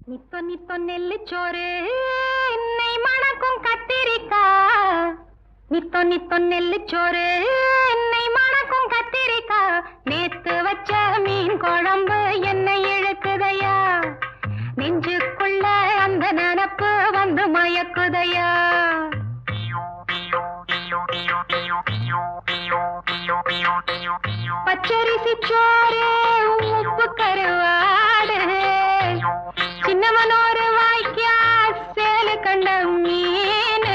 நித்தோ நித்தோ நெல்லுச்சோறு நெய் மணக்கும் கத்திரிக்கா. நித்தோ நித்தோ நெல்லுச்சோறு நெய் மணக்கும் கத்திரிக்கா. நேத்து வச்ச மீன் குழம்பு என்னை இழுக்குதையா. நெஞ்சுக்குள்ள அந்த நினப்பு வந்து மயக்குதையா. பச்சரிசி சோறு உப்பு கருவாடு சின்னவனோரு வாய்க்கா சேலு கண்ட மீன்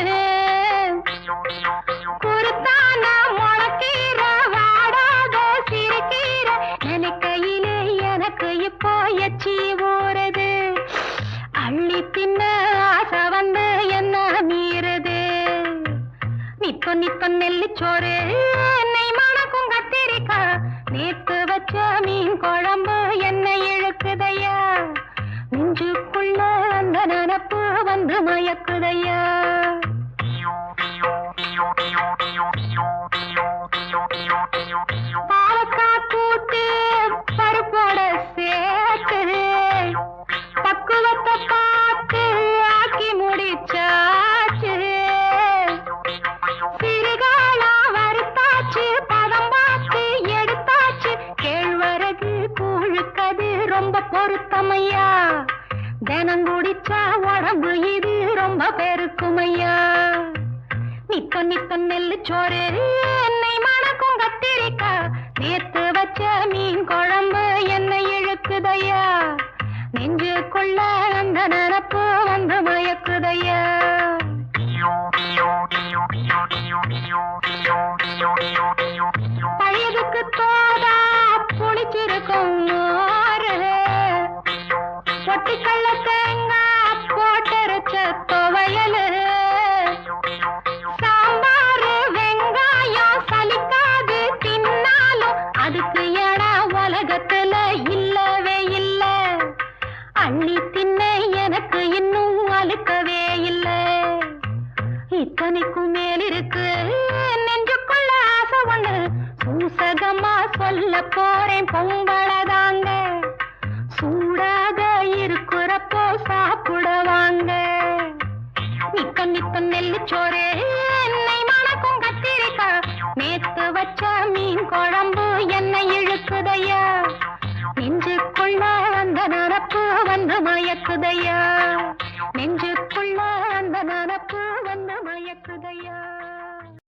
குருத்தான முளக்கீர வாடாத சிறுகீர நினைக்கையிலே எனக்கு இப்போ எச்சி ஊறுது. அள்ளி தின்ன ஆசை வந்து என்ன மீறுது. நித்தோ நித்தோ நெல்லுச்சோறு நெய் மணக்கும் கத்திரிக்கா. நேத்து வச்ச மீன் குழம்பு என்னை இழுக்குதையா. நெஞ்சுக்குள்ள அந்த நினப்பு வந்து மயக்குதையா. பாலக்காய் கூட்டு பருப்போட சேர்த்து பக்குவத்தை பார்த்து ஆக்கி முடிச்சாச்சு. சிறுகாலா வறுத்தாச்சு பதம் பார்த்து எடுத்தாச்சு. கேழ்வரகு கூழுக்கது ரொம்ப பொருத்தமையா. தினம் குடிச்சா உடம்பு இது ரொம்ப பெருக்குமையா. நித்தோ நித்தோ நெல்லுச்சோறு என்னை மணக்கும் கத்திரிக்கா. நேத்து வச்ச மீன் குழம்பு என்னை இழுக்குதையா. நெஞ்சுக்குள்ள அந்த நினப்பு வந்து மயக்குதையா. பழையதுக்கு தோதா புளிச்சிருக்கும் மோரு பொட்டுக்கல்ல தேங்காய் போட்டரைச்ச துவையலு சாம்பாரு வெங்காயம் சலிக்காது தின்னாலும் அதுக்கு எடா உலகத்துல இல்லவே இல்ல. அள்ளி தின்ன எனக்கு இன்னும் அழுக்கவே இல்ல. இத்தனைக்கும் மேல் இருக்கு நெஞ்சுக்குள்ள ஆசை ஒண்ணு. சூசகமா சொல்ல போறேன் பொம்பளதாங்க. சூடாக இருக்கிறப்போ சாப்பிடுவாங்க. நித்தோ நித்தோ நெல்லுச்சோறு